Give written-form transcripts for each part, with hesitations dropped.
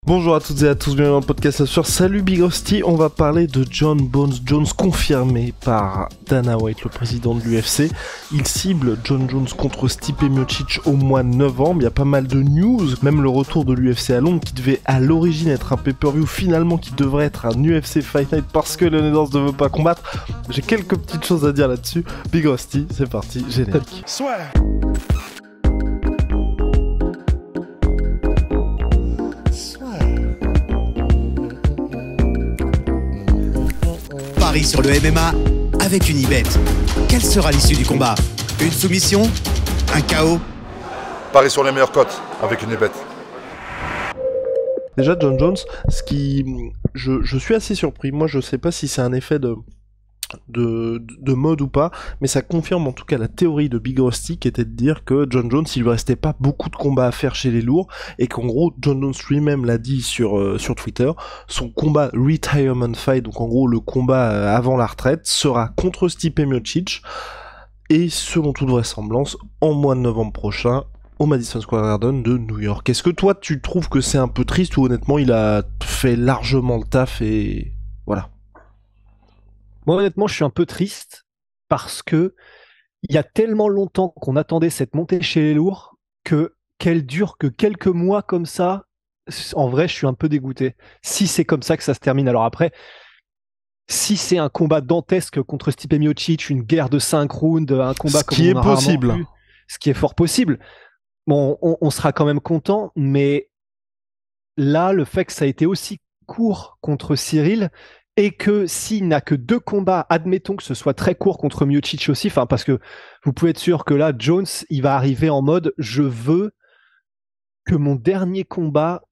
Bonjour à toutes et à tous, bienvenue dans le podcast sur Salut Big Rusty. On va parler de John Bones Jones, confirmé par Dana White, le président de l'UFC. Il cible John Jones contre Stipe Miocic au mois de novembre. Il y a pas mal de news, même le retour de l'UFC à Londres qui devait à l'origine être un pay-per-view, finalement qui devrait être un UFC Fight Night parce que Leon Edwards ne veut pas combattre. J'ai quelques petites choses à dire là-dessus. Big Rusty, c'est parti, générique. Soit. Paris sur le MMA avec Unibet. Quelle sera l'issue du combat? Une soumission? Un KO? Paris sur les meilleures cotes avec Unibet. Déjà, John Jones, je suis assez surpris. Moi, je sais pas si c'est un effet de mode ou pas, mais ça confirme en tout cas la théorie de Big Rusty qui était de dire que John Jones, il lui restait pas beaucoup de combats à faire chez les lourds, et qu'en gros, John Jones lui-même l'a dit sur Twitter, son combat retirement fight, donc en gros le combat avant la retraite, sera contre Stipe Miocic, et selon toute vraisemblance, en mois de novembre prochain, au Madison Square Garden de New York. Est-ce que toi, tu trouves que c'est un peu triste, ou honnêtement, il a fait largement le taf, et voilà? Moi, honnêtement, je suis un peu triste parce que il y a tellement longtemps qu'on attendait cette montée chez les lourds qu'elle dure que quelques mois comme ça. En vrai, je suis un peu dégoûté. Si c'est comme ça que ça se termine, alors après, si c'est un combat dantesque contre Stipe Miocic, une guerre de 5 rounds, un combat comme on a rarement vu, ce qui est fort possible, bon, on sera quand même content. Mais là, le fait que ça a été aussi court contre Cyril, et que s'il n'a que 2 combats, admettons que ce soit très court contre Miocic aussi, parce que vous pouvez être sûr que là, Jones, il va arriver en mode « je veux que mon dernier combat,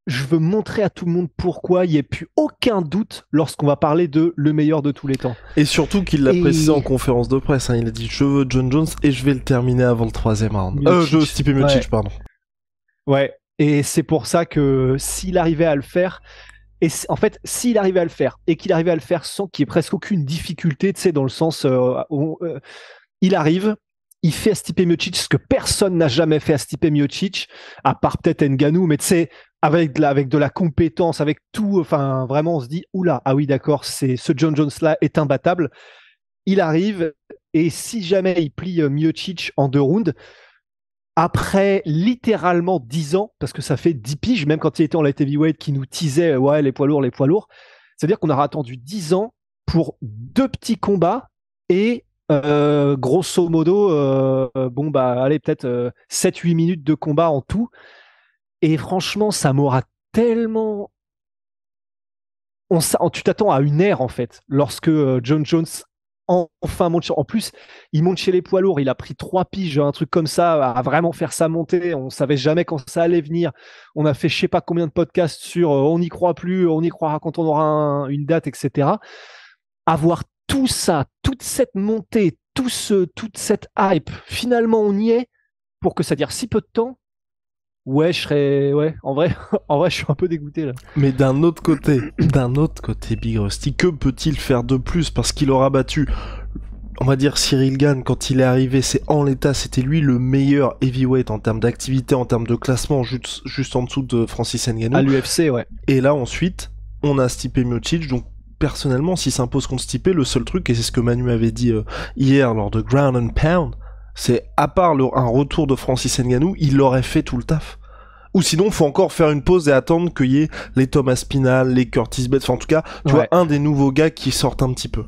je veux montrer à tout le monde pourquoi il n'y ait plus aucun doute lorsqu'on va parler de le meilleur de tous les temps ». Et surtout qu'il l'a précisé en conférence de presse, il a dit « je veux John Jones et je vais le terminer avant le 3e round ». Stipe Miocic, ouais. Pardon. Ouais, et c'est pour ça que s'il arrivait à le faire... Et en fait, s'il arrivait à le faire, et qu'il arrivait à le faire sans qu'il y ait presque aucune difficulté, tu sais, dans le sens il arrive, il fait à Stipe Miocic ce que personne n'a jamais fait à Stipe Miocic, à part peut-être Ngannou, mais tu sais, avec de la compétence, avec tout, enfin, vraiment, on se dit, oula, ah oui, d'accord, ce John Jones-là est imbattable. Il arrive, et si jamais il plie Miocic en 2 rounds, après littéralement 10 ans, parce que ça fait 10 piges, même quand il était en light heavyweight, qui nous teasait ouais, les poids lourds, c'est-à-dire qu'on aura attendu 10 ans pour 2 petits combats et grosso modo, allez, peut-être 7-8 minutes de combat en tout. Et franchement, ça m'aura tellement. Tu t'attends à une ère en fait, lorsque John Jones enfin monte. En plus, il monte chez les poids lourds, il a pris 3 piges, un truc comme ça, à vraiment faire sa montée. On savait jamais quand ça allait venir. On a fait je sais pas combien de podcasts sur on n'y croit plus, on y croira quand on aura une date, etc. Avoir tout ça, toute cette montée, toute cette hype, finalement on y est, pour que ça dure si peu de temps. Ouais, en vrai, je suis un peu dégoûté là. Mais d'un autre côté, Big Rusty, que peut-il faire de plus? Parce qu'il aura battu, on va dire, Cyril Gane quand il est arrivé, en l'état, c'était lui le meilleur heavyweight en termes d'activité, en termes de classement, juste en dessous de Francis Ngannou. À l'UFC, ouais. Et là, ensuite, on a Stipe Miocic, donc personnellement, s'il s'impose contre Stipe, le seul truc, et c'est ce que Manu avait dit hier lors de Ground and Pound, c'est, à part un retour de Francis Ngannou, il aurait fait tout le taf. Ou sinon, faut encore faire une pause et attendre qu'il y ait les Thomas Spinal, les Curtis Bates, enfin en tout cas, tu vois, un des nouveaux gars qui sortent un petit peu.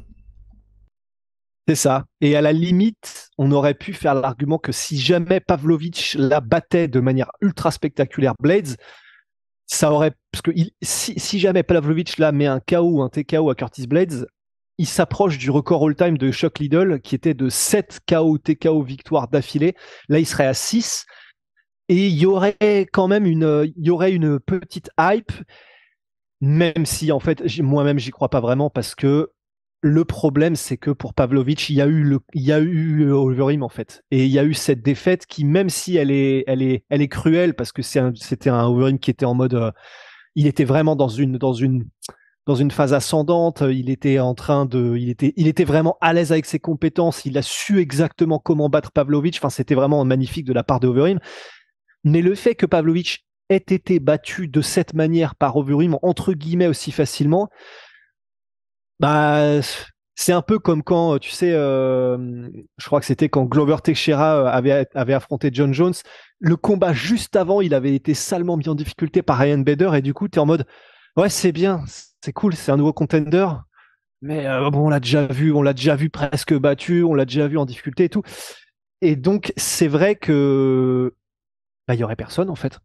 C'est ça. Et à la limite, on aurait pu faire l'argument que si jamais Pavlovich la battait de manière ultra spectaculaire, Blades, ça aurait... Parce que si jamais Pavlovich la met un KO ou un TKO à Curtis Blades, il s'approche du record all-time de Chuck Liddell, qui était de 7 KO TKO victoires d'affilée. Là, il serait à 6. Et il y aurait quand même une petite hype, même si en fait moi-même j'y crois pas vraiment, parce que le problème c'est que pour Pavlovich il y a eu Overeem en fait, et il y a eu cette défaite qui, même si elle est cruelle, parce que c'était un Overeem qui était en mode il était vraiment dans une phase ascendante, il était vraiment à l'aise avec ses compétences, il a su exactement comment battre Pavlovich, enfin c'était vraiment magnifique de la part de Overeem. Mais le fait que Pavlovich ait été battu de cette manière par Overeem, entre guillemets aussi facilement, bah c'est un peu comme quand, tu sais, je crois que c'était quand Glover Teixeira avait affronté John Jones. Le combat juste avant, il avait été salement mis en difficulté par Ryan Bader et du coup, tu es en mode, ouais, c'est bien, c'est cool, c'est un nouveau contender, mais bon, on l'a déjà vu presque battu, on l'a déjà vu en difficulté et tout. Et donc, c'est vrai que bah, il y aurait personne en fait.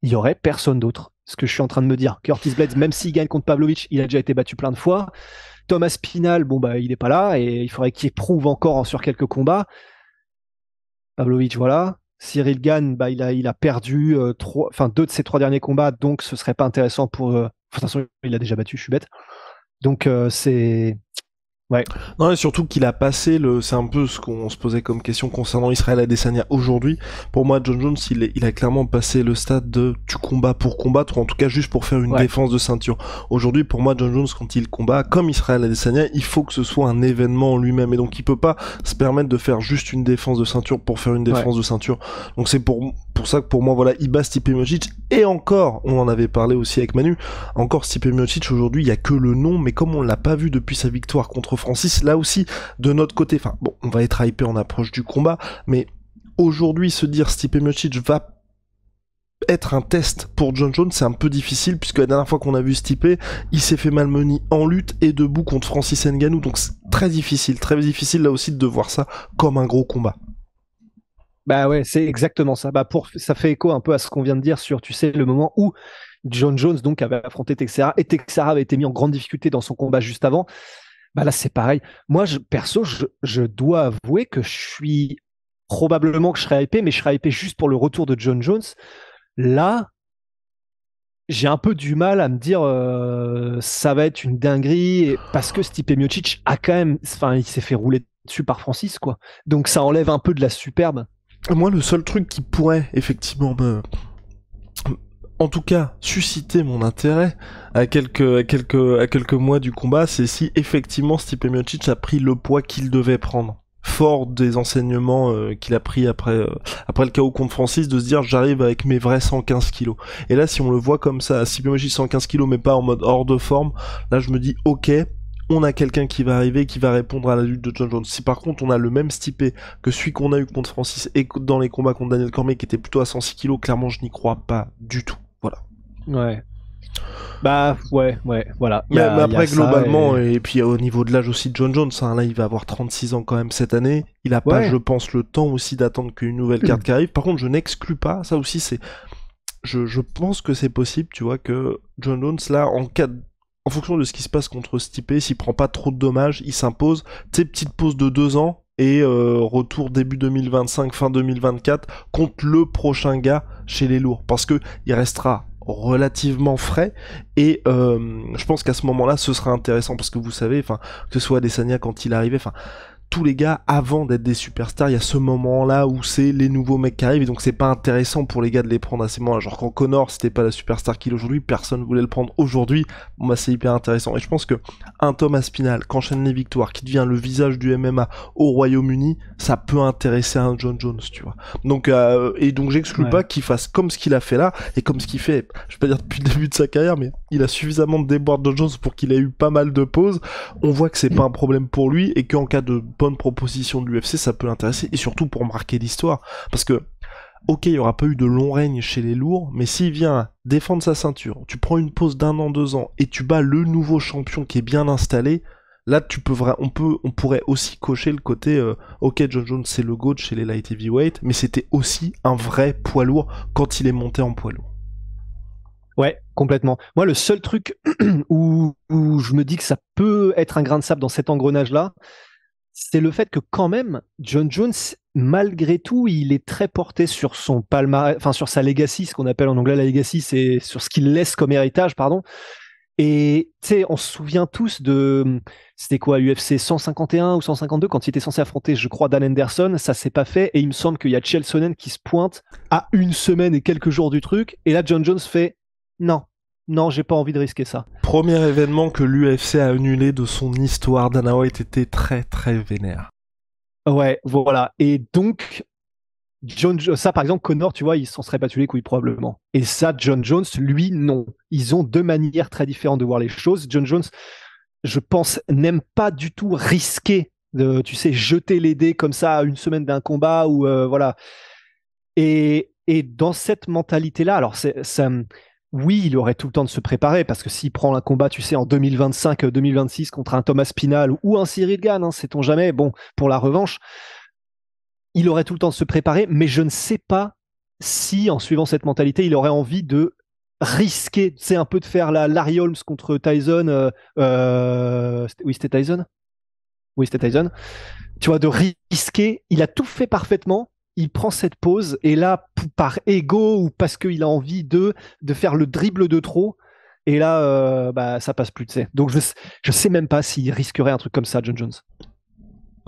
Il y aurait personne d'autre. Ce que je suis en train de me dire. Curtis Blades, même s'il gagne contre Pavlovich, il a déjà été battu plein de fois. Thomas Pinal, bon bah il n'est pas là et il faudrait qu'il prouve encore sur quelques combats. Pavlovich, voilà. Cyril Gane, bah il a perdu deux de ses 3 derniers combats, donc ce serait pas intéressant pour. De toute façon, il a déjà battu, je suis bête. Donc c'est. Ouais. Non, et surtout qu'il a passé c'est un peu ce qu'on se posait comme question concernant Israël Adesanya aujourd'hui. Pour moi, John Jones, il a clairement passé le stade de tu combats pour combattre, ou en tout cas juste pour faire une défense de ceinture. Aujourd'hui, pour moi, John Jones, quand il combat, comme Israël Adesanya, il faut que ce soit un événement en lui-même. Et donc, il peut pas se permettre de faire juste une défense de ceinture pour faire une défense de ceinture. Donc, c'est pour ça que pour moi, voilà, il bat Stipe Miocic. Et encore, on en avait parlé aussi avec Manu, encore Stipe Miocic aujourd'hui, il y a que le nom, mais comme on l'a pas vu depuis sa victoire contre Francis, là aussi, de notre côté, enfin, bon, on va être hypé en approche du combat, mais aujourd'hui, se dire Stipe Miocic va être un test pour John Jones, c'est un peu difficile, puisque la dernière fois qu'on a vu Stipe, il s'est fait malmener en lutte et debout contre Francis Ngannou, donc c'est très difficile là aussi de voir ça comme un gros combat. Bah ouais, c'est exactement ça. Bah ça fait écho un peu à ce qu'on vient de dire sur, tu sais, le moment où John Jones donc avait affronté Teixeira et Teixeira avait été mis en grande difficulté dans son combat juste avant. Bah là, c'est pareil. Moi, perso, je dois avouer que probablement que je serais hypé, mais je serais hypé juste pour le retour de John Jones. Là, j'ai un peu du mal à me dire ça va être une dinguerie parce que Stipe Miocic a quand même, enfin, il s'est fait rouler dessus par Francis, quoi. Donc ça enlève un peu de la superbe. Moi, le seul truc qui pourrait effectivement en tout cas, susciter mon intérêt à quelques mois du combat, c'est si effectivement Stipe Miocic a pris le poids qu'il devait prendre. Fort des enseignements qu'il a pris après le KO contre Francis, de se dire j'arrive avec mes vrais 115 kilos. Et là, si on le voit comme ça, Stipe Miocic 115 kilos mais pas en mode hors de forme, là je me dis ok, on a quelqu'un qui va arriver, qui va répondre à la lutte de John Jones. Si par contre on a le même Stipe que celui qu'on a eu contre Francis et dans les combats contre Daniel Cormier qui était plutôt à 106 kilos, clairement je n'y crois pas du tout. Voilà. Ouais. Bah ouais, voilà. Mais après globalement, et puis au niveau de l'âge aussi de John Jones, hein, là il va avoir 36 ans quand même cette année. Il a pas, je pense, le temps aussi d'attendre qu'une nouvelle carte qui arrive. Par contre, je n'exclus pas, ça aussi c'est... Je pense que c'est possible, tu vois, que John Jones là, en fonction de ce qui se passe contre Stipe, s'il prend pas trop de dommages, il s'impose. Tu sais, petite pause de 2 ans, et retour début 2025, fin 2024, contre le prochain gars chez les lourds. Parce que il restera relativement frais, et je pense qu'à ce moment-là, ce sera intéressant, parce que vous savez, enfin, que ce soit Adesanya quand il arrivait, enfin, tous les gars, avant d'être des superstars, il y a ce moment-là où c'est les nouveaux mecs qui arrivent, et donc c'est pas intéressant pour les gars de les prendre à ces moments-là. Genre quand Conor, c'était pas la superstar qu'il est aujourd'hui, personne voulait le prendre aujourd'hui, bon bah c'est hyper intéressant. Et je pense que un Thomas Pinal, qui enchaîne les victoires, qui devient le visage du MMA au Royaume-Uni, ça peut intéresser un John Jones, tu vois. Donc, et donc j'exclus pas qu'il fasse comme ce qu'il a fait là, et comme ce qu'il fait, je vais pas dire depuis le début de sa carrière, mais il a suffisamment de déboires de John Jones pour qu'il ait eu pas mal de pauses. On voit que c'est pas un problème pour lui, et qu'en cas de bonne proposition de l'UFC, ça peut l'intéresser, et surtout pour marquer l'histoire, parce que ok, il y aura pas eu de long règne chez les lourds, mais s'il vient défendre sa ceinture, tu prends une pause d'1 an, 2 ans, et tu bats le nouveau champion qui est bien installé, là on pourrait aussi cocher le côté ok, John Jones c'est le GOAT chez les light heavyweight, mais c'était aussi un vrai poids lourd quand il est monté en poids lourd. Ouais, complètement. Moi, le seul truc où je me dis que ça peut être un grain de sable dans cet engrenage-là, c'est le fait que quand même, John Jones, malgré tout, il est très porté sur son palmarès, enfin sur sa legacy, ce qu'on appelle en anglais la legacy, c'est sur ce qu'il laisse comme héritage, pardon. Et tu sais, on se souvient tous c'était quoi, UFC 151 ou 152, quand il était censé affronter, je crois, Dan Henderson, ça s'est pas fait, et il me semble qu'il y a Chael Sonnen qui se pointe à 1 semaine et quelques jours du truc, et là John Jones fait non, j'ai pas envie de risquer ça. Premier événement que l'UFC a annulé de son histoire, Dana White était très très vénère. Ouais, voilà. Et donc, Ça, par exemple, Connor, tu vois, il s'en serait battu les couilles probablement. Et ça, John Jones, lui, non. Ils ont deux manières très différentes de voir les choses. John Jones, je pense, n'aime pas du tout risquer de, tu sais, jeter les dés comme ça à une semaine d'un combat ou voilà. Et dans cette mentalité-là, alors oui, il aurait tout le temps de se préparer parce que s'il prend un combat, tu sais, en 2025, 2026 contre un Thomas Pinal ou un Cyril Gane, hein, sait-on jamais, bon, pour la revanche, il aurait tout le temps de se préparer, mais je ne sais pas si, en suivant cette mentalité, il aurait envie de risquer, c'est un peu de faire la Larry Holmes contre Tyson. Oui, c'était Tyson. Oui, c'était Tyson. Tu vois, de risquer. Il a tout fait parfaitement. Il prend cette pause et là, par ego ou parce qu'il a envie de faire le dribble de trop. Et là, bah, ça passe plus, tu sais. Donc, je sais même pas s'il risquerait un truc comme ça, John Jones.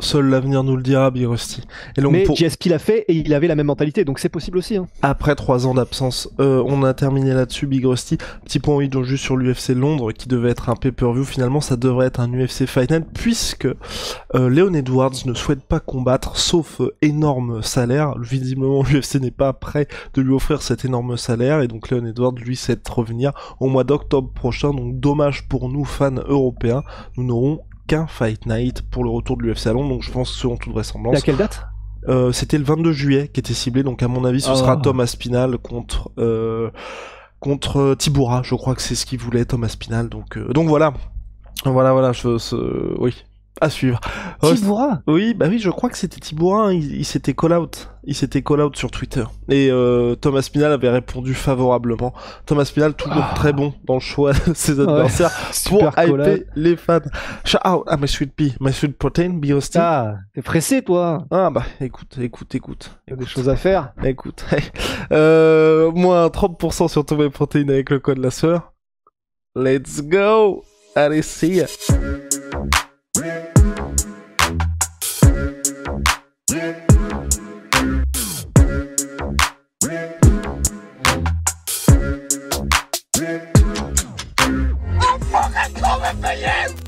Seul l'avenir nous le dira, Big Rusty. Et donc, mais GSP l'a fait et il avait la même mentalité, donc c'est possible aussi. Hein. Après 3 ans d'absence, on a terminé là-dessus, Big Rusty. Petit point oui, donc juste sur l'UFC Londres, qui devait être un pay-per-view. Finalement, ça devrait être un UFC Fight Night, puisque Leon Edwards ne souhaite pas combattre, sauf énorme salaire. Visiblement, l'UFC n'est pas prêt de lui offrir cet énorme salaire, et donc Leon Edwards, lui, sait revenir au mois d'octobre prochain. Donc dommage pour nous, fans européens, nous n'aurons qu'un Fight Night pour le retour de l'UFC à Londres, donc je pense que selon toute vraisemblance. Et à quelle date c'était le 22 juillet qui était ciblé, donc à mon avis ce sera Thomas Pinal contre Tibura, je crois que c'est ce qu'il voulait, Thomas Pinal, donc voilà, oui, à suivre. Tibura Oui, bah oui, je crois que c'était Tibura, hein, il s'était call out sur Twitter, et Thomas Pinal avait répondu favorablement. Thomas Pinal toujours très bon dans le choix de ses adversaires pour hyper les fans. Shout out à my sweet pea, my sweet protein, BOST. Ah, t'es pressé toi. Ah bah écoute. Il y a des choses à faire. Écoute, moins 30% sur ton protein avec le code la sueur. Let's go. Allez, see ya. I'm fucking coming for you!